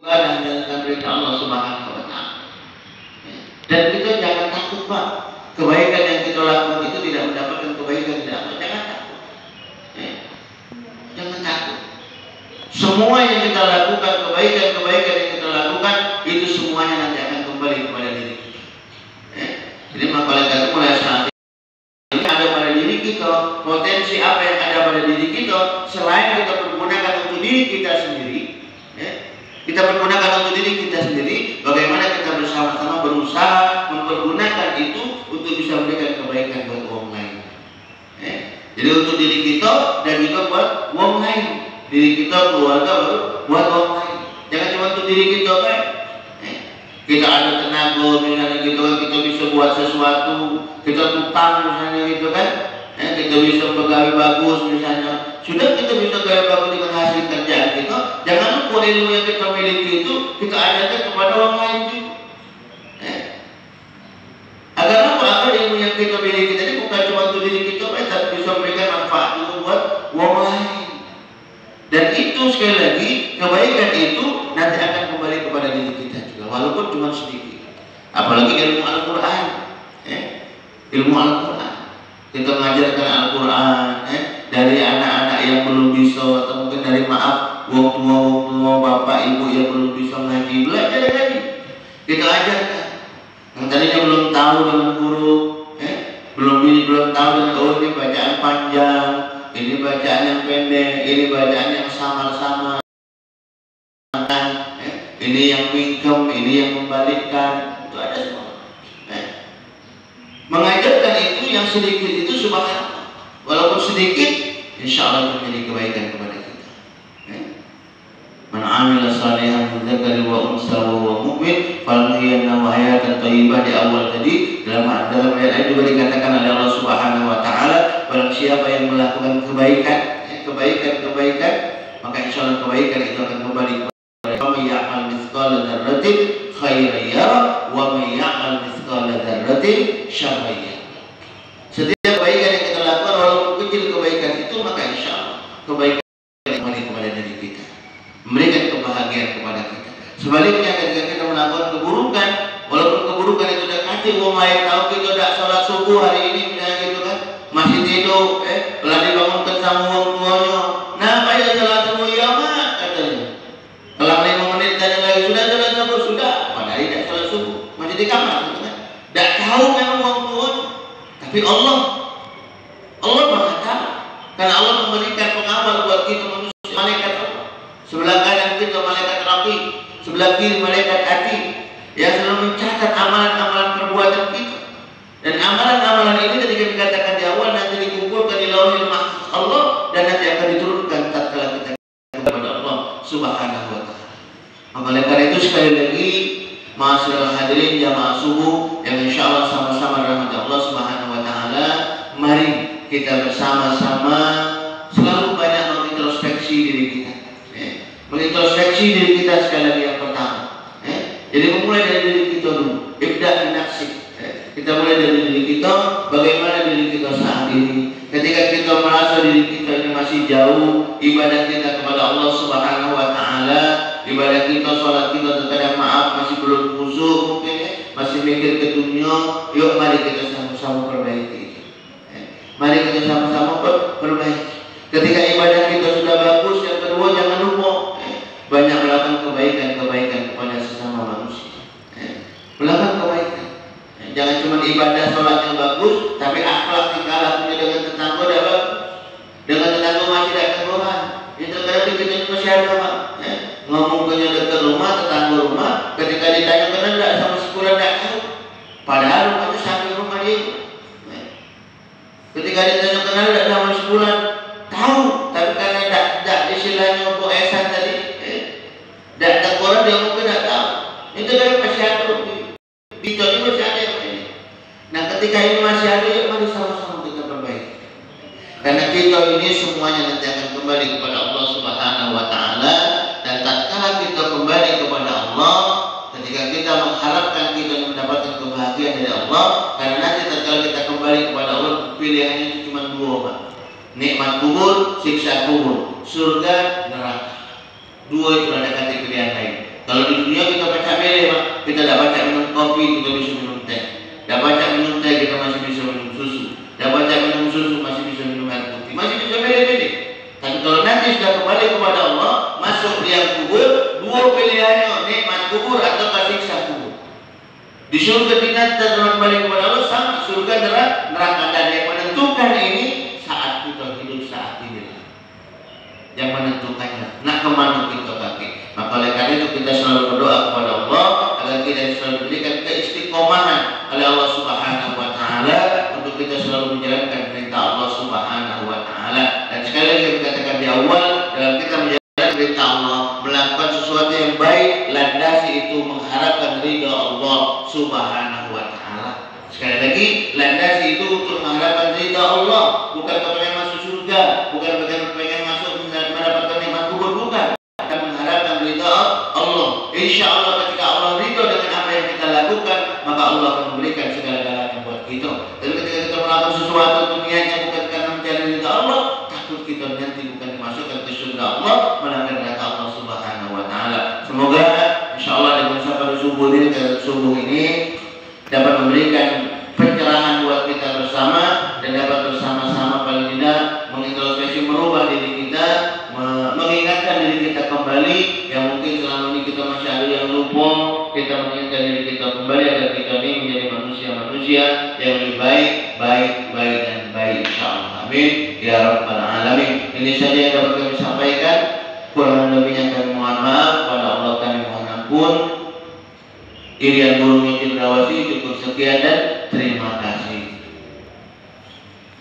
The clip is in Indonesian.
dan menjalankan perintah Allah Subhanahu wa Ta'ala. Dan kita jangan takut, Pak. Kebaikan yang kita lakukan itu tidak mendapatkan kebaikan dari Allah. Jangan takut. Jangan takut. Semua yang kita lakukan, kebaikan-kebaikan yang kita lakukan, itu semuanya nanti akan kembali kepada diri kita. Jadi oleh karena itu mulai saat ini ada pada diri kita, potensi apa yang ada pada diri kita, selain kita pergunakan untuk diri kita sendiri, kita pergunakan untuk diri kita sendiri, bagaimana kita bersama-sama berusaha mempergunakan itu untuk bisa memberikan kebaikan buat orang lain. Jadi untuk diri kita dan juga buat orang lain. Diri kita, keluarga, baru buat orang lain. Jangan cuma untuk diri kita, kan? Kita ada tenaga, misalnya gitu kan, kita bisa buat sesuatu, kita tutang misalnya gitu kan, kita bisa pegawai bagus misalnya, sudah kita bisa pegawai bagus dengan hasil kerjaan kita. Jangan lupa ilmu yang kita miliki itu kita ajarkan kepada orang lain juga. Agar apa? Agar ilmu yang kita miliki tadi bukan cuma untuk diri kita, tapi bisa memberikan manfaat juga buat orang lain. Dan itu sekali lagi, kebaikan itu nanti akan kembali kepada diri kita juga, walaupun cuma sedikit. Apalagi ilmu Al-Quran, ilmu Al-Quran. Kita mengajarkan Al-Quran dari anak-anak yang belum bisa, atau mungkin dari maaf wong tua bapak ibu yang belum bisa ngaji, belajar lagi. Kita ajarkan. Yang tadinya belum tahu dengan guru, belum tahu dengan ini bacaan panjang, ini bacaan yang pendek, ini bacaan yang samar-samar, ini yang mingkem, ini yang membalikkan, itu ada semua. Mengajarkan itu yang sedikit itu subhanallah, walaupun sedikit, insya Allah menjadi kebaikan kepada kita. Man amila salihan min dzakari wa unsa wa huwa mu'min falyahyiyannahu hayatan thayyibah. Di awal tadi dalam ayat juga dikatakan oleh Allah Subhanahu wa taala, barang siapa yang melakukan kebaikan, maka insyaallah kebaikan itu akan kembali kepada man ya'mal mithqala dzarratin khairan yara wa man ya'mal mithqala dzarratin syarran yara. Setiap kebaikan yang kita lakukan walaupun kecil kebaikan itu, maka insyaallah kebaikan kembali kepada diri kita, memberikan kebahagiaan kepada kita. Sebaliknya ketika kita melakukan keburukan, walaupun keburukan itu sudah kacau, orang lain tahu kita tidak sholat subuh hari ini misalnya gitu kan, masih tidur, telah dibangunkan sama orang tuanya, nah payah sholat subuh ya mak katanya. Kalau 5 menit tanya lagi sudah sholat subuh, sudah, padahal tidak sholat subuh, masih di kamar gitu kan. Tidak tahu memang orang tuanya, tapi Allah Maha tahu, karena Allah memberikan pengawal buat kita manusia, malaikat Allah. Sebelah kanan kita malaikat Raqib, sebelah kiri malaikat Atid yang selalu mencatat amalan-amalan perbuatan kita. Dan amalan-amalan ini ketika dikatakan di awal nanti dikumpulkan di Lauhil Mahfuz Allah dan nanti akan diturunkan tatkala kita kepada Allah Subhanahu wa taala. Maka oleh karena itu sekali lagi ma'asyiral hadirin jamaah subuh yang insyaallah sama-sama rahmat Allah Subhanahu wa taala, mari kita bersama-sama selalu banyak mengintrospeksi diri kita. Mengintrospeksi diri kita sekali lagi yang pertama. Jadi memulai dari diri kita dulu. Ibda' bi nafsik. Kita mulai dari diri kita, bagaimana diri kita saat ini. Ketika kita merasa diri kita ini masih jauh, ibadah kita kepada Allah Subhanahu wa taala, ibadah kita, sholat kita terkadang maaf masih belum khusyuk mungkin, masih mikir ke dunia, yuk mari kita sama-sama perbaiki. Mari kita sama-sama perbaiki. Ketika ibadah kita sudah bagus, yang kedua jangan lupa banyak melakukan kebaikan-kebaikan kepada sesama manusia. Melakukan kebaikan. Jangan cuma ibadah sholat yang bagus, tapi akhlak tingkah lakunya dengan tetangga tidak bagus. Dengan tetangga masih tidak keluar. Itu terkadang kita masih ada Pak. Ngomong ke dekat rumah, tetangga rumah, ketika ditanya kenal tidak sama sebulan tidak tahu. Padahal rumah itu samping rumah dia. Ketika ditanya kenal tidak sama sebulan, tahu, tapi karena tidak istilahnya poesan tadi, tidak ada orang dia mungkin tidak tahu. Itu dari masih ada di Jogja masih ada yang ini. Nah ketika ini masih ada, ya mari sama-sama kita perbaiki. Karena kita ini semuanya nanti akan kembali kepada Allah Subhanahu wa taala, dan tatkala kita kembali kepada Allah, ketika kita mengharapkan kita mendapatkan kebahagiaan dari Allah, karena nanti tatkala kita kembali kepada Allah, pilihannya itu cuma 2 Pak. Nikmat kubur, siksa kubur, surga, neraka. 2 itu ada kategori yang lain. Kalau Kalau di dunia kita baca mele, Pak, kita tidak baca minum kopi, kita bisa minum teh. Tidak baca minum teh, kita masih bisa minum susu. Tidak baca minum susu, masih bisa minum air putih. Masih bisa mele-mele. Tapi kalau nanti sudah kembali kepada Allah, masuk liang kubur, dua pilihannya, nikmat kubur atau siksa kubur. Di surga dinanti kembali kepada Allah sama, surga neraka, dan yang menentukan ini saat kita hidup saat ini. Yang menentukannya, nak kemana kita kaki. Maka oleh karena itu kita selalu berdoa kepada Allah agar kita selalu diberikan keistiqomahan oleh Allah Subhanahu wa Ta'ala untuk kita selalu menjalankan perintah Allah Subhanahu wa Ta'ala. Dan sekali lagi dikatakan di awal, dalam kita menjalankan perintah Allah, melakukan sesuatu yang baik, landasi itu mengharapkan ridha Allah Subhanahu wa Ta'ala. Sekali lagi, landasi itu untuk mengharapkan ridha Allah, bukan kepengen masuk surga, bukan pengen masuk mendapatkan nikmat kubur, bukan. Kita mengharapkan ridha Allah. Insya Allah ketika Allah ridha dengan apa yang kita lakukan, maka Allah akan memberikan segala-galanya buat kita. Dan ketika kita melakukan sesuatu dunianya bukan karena mencari ridha Allah, takut kita nanti bukan dimasukkan ke surga Allah, melainkan ridha Allah Subhanahu wa Ta'ala. Semoga insya Allah dengan sabar subuh ini dapat memberikan pencerahan buat kita bersama dan dapat bersama-sama paling tidak mengintrospeksi, merubah diri kita, mengingatkan diri kita kembali yang mungkin selama ini kita masih ada yang lupa. Kita mengingatkan diri kita kembali agar kita ini menjadi manusia-manusia yang lebih baik dan baik, insyaallah. Amin ya rabbal alamin. Ini saja yang dapat kami sampaikan. Kurang lebihnya kami mohon maaf, pada Allah kami mohon ampun. Irian burung Cendrawasih cukup sekian dan